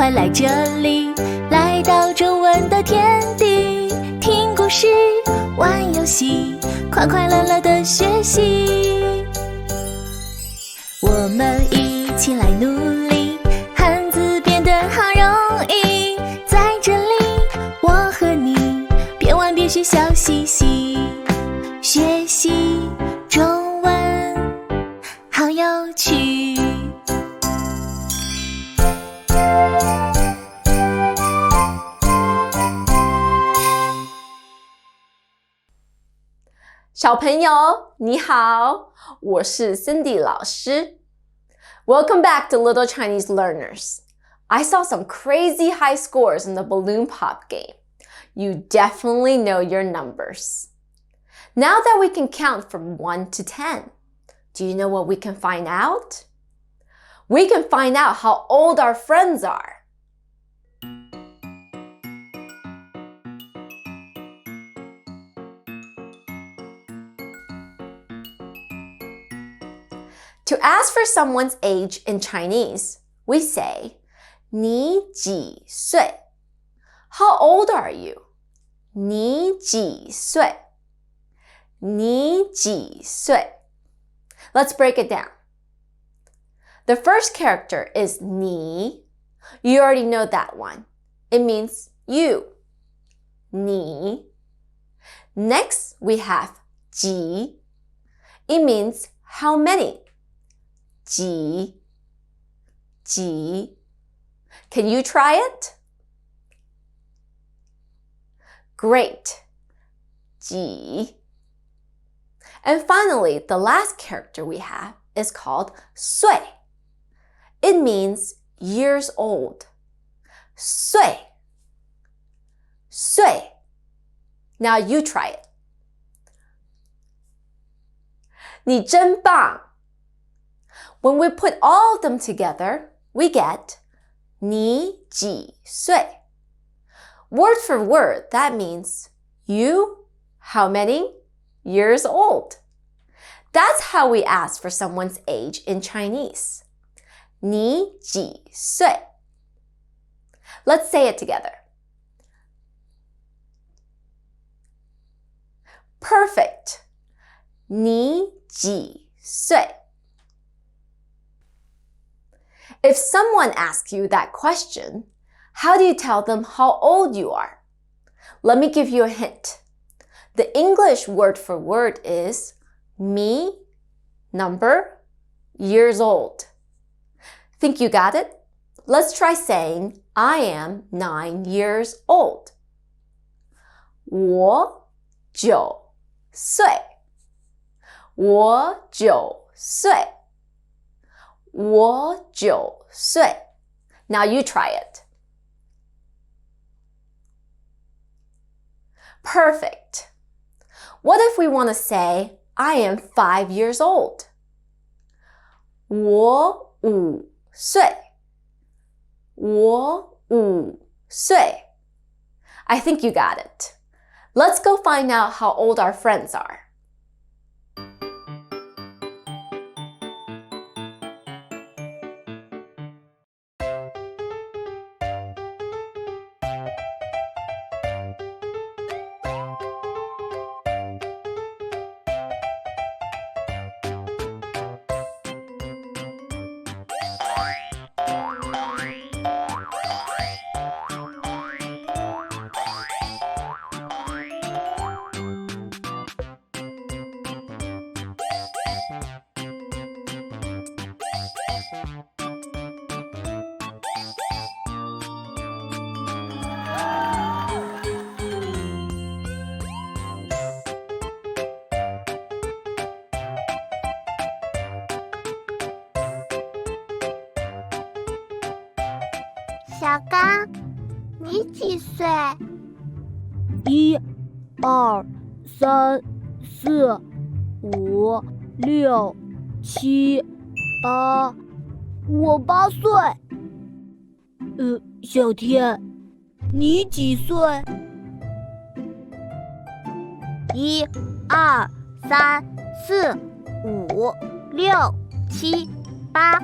快来这里，来到中文的天地，听故事，玩游戏，快快乐乐的学习。我们一起来努力，汉字变得好容易。在这里，我和你，边玩边学，笑嘻嘻。学习中文，好有趣。小朋友，你好，我是 Cindy 老师。Welcome back to Little Chinese Learners. I saw some crazy high scores in the balloon pop game. You definitely know your numbers. Now that we can count from 1 to 10, do you know what we can find out? We can find out how old our friends are. To ask for someone's age in Chinese, we say, 你几岁? How old are you? 你几岁? 你几岁? Let's break it down. The first character is 你. You already know that one. It means you. 你. Next, we have 几. It means how many. 几 Can you try it? Great. 几 And finally, the last character we have is called 岁. It means years old. 岁 Now you try it. 你真棒! When we put all of them together, we get 你几岁? Word for word, that means you, how many, years old. That's how we ask for someone's age in Chinese. 你几岁? Let's say it together. Perfect. 你几岁? If someone asks you that question, how do you tell them how old you are? Let me give you a hint. The English word for word is me, number, years old. Think you got it? Let's try saying, I am 9 years old. 我9岁. 我9岁. 我9岁. Now you try it. Perfect. What if we want to say, I am 5 years old? 我5岁. 我5岁. I think you got it. Let's go find out how old our friends are.小刚，你几岁？1、2、3、4、5、6、7、8，我8岁。小天，你几岁？1、2、3、4、5、6、7、8，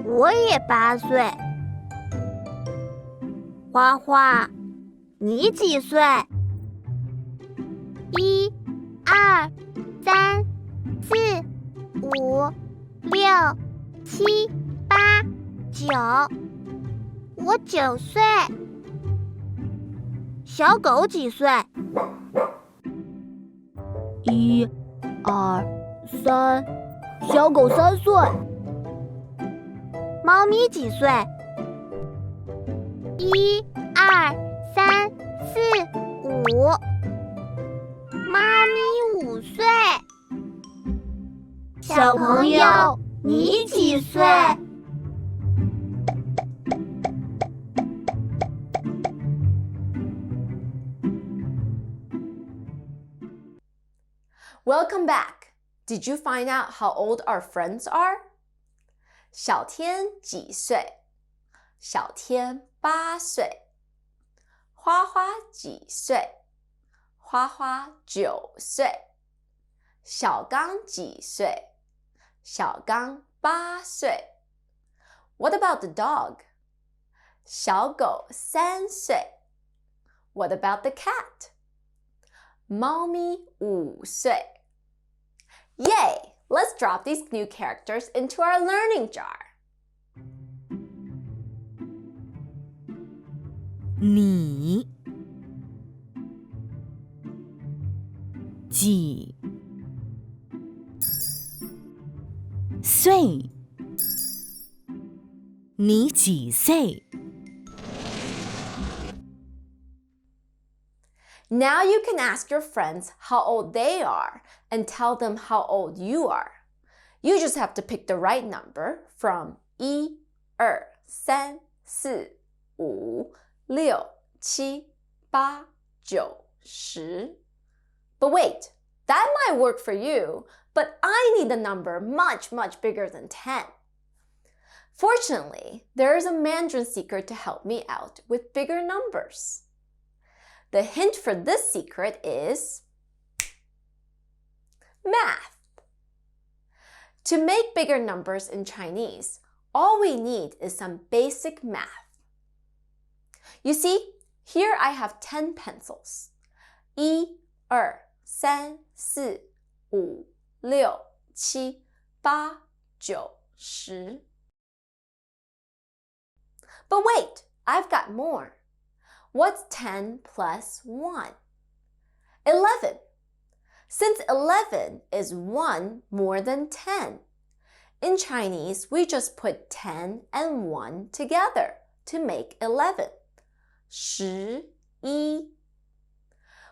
我也8岁。花花，你几岁？1、2、3、4、5、6、7、8、9。我9岁。小狗几岁？1、2、3，小狗3岁。猫咪几岁？1、2、3、4、5。猫咪5岁。小朋友，你几岁？Welcome back. Did you find out how old our friends are? 小天几岁？小天8岁。花花几岁？花花9岁。小刚几岁？小刚8岁。What about the dog? 小狗3岁。What about the cat? 猫咪5岁。Yay! Let's drop these new characters into our learning jar. 你几岁？你几岁？ Now you can ask your friends how old they are and tell them how old you are. You just have to pick the right number from 1、2、3、4、5、6、7、8、9、10. But wait, that might work for you, but I need a number much, much bigger than 10. Fortunately, there is a Mandarin secret to help me out with bigger numbers. The hint for this secret is math. To make bigger numbers in Chinese, all we need is some basic math. You see, here I have 10 pencils. 1、2、3、4、5、6、7、8、9、10. But wait, I've got more. What's 10 plus 1? 11. Since 11 is 1 more than 10, in Chinese, we just put 10 and 1 together to make 11. 11.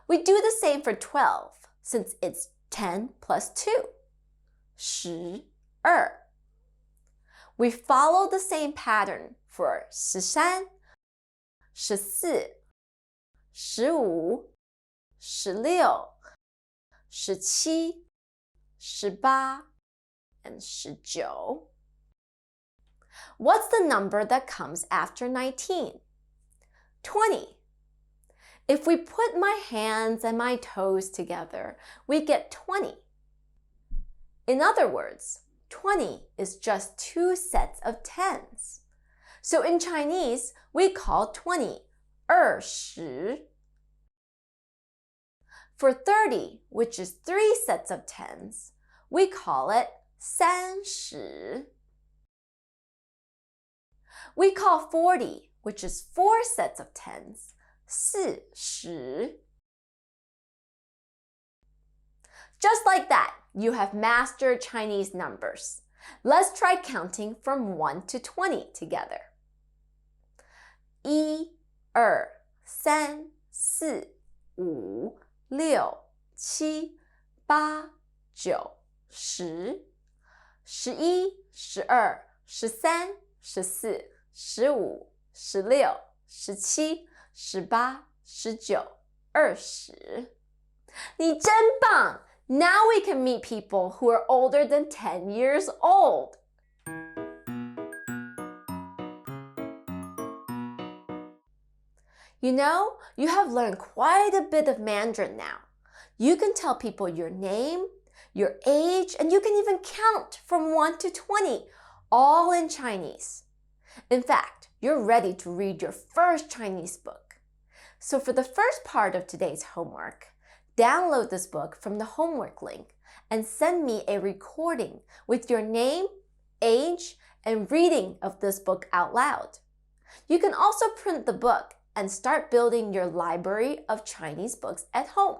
We do the same for 12, since it's 10 plus 2. 12. We follow the same pattern for 13, 14, 15, 16, 17, 18, and 19. What's the number that comes after 19? 20. If we put my hands and my toes together, we get 20. In other words, 20 is just 2 sets of tens. So in Chinese, we call 20 20. For 30, which is 3 sets of tens, we call it 30. We call 40, which is 4 sets of tens, 40. Just like that, you have mastered Chinese numbers. Let's try counting from 1 to 20 together. 1、2、3、4、5、6、7、8、9、10、11、12、13、14、15、16、17、18、19、20. 你真棒! Now we can meet people who are older than 10 years old. You know, you have learned quite a bit of Mandarin now. You can tell people your name, your age, and you can even count from 1 to 20, all in Chinese. In fact, you're ready to read your first Chinese book. So for the first part of today's homework, download this book from the homework link and send me a recording with your name, age, and reading of this book out loud. You can also print the book and start building your library of Chinese books at home.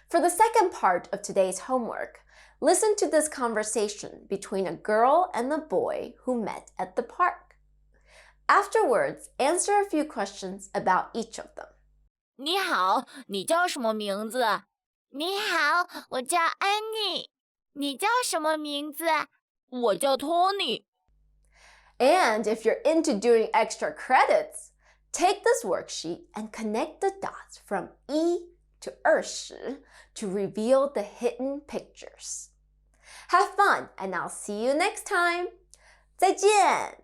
For the second part of today's homework, listen to this conversation between a girl and a boy who met at the park. Afterwards, answer a few questions about each of them. 你好，你叫什么名字？你好，我叫安妮。你叫什么名字？我叫托尼。And if you're into doing extra credits, take this worksheet and connect the dots from 1 to 20 to reveal the hidden pictures. Have fun, and I'll see you next time. 再见。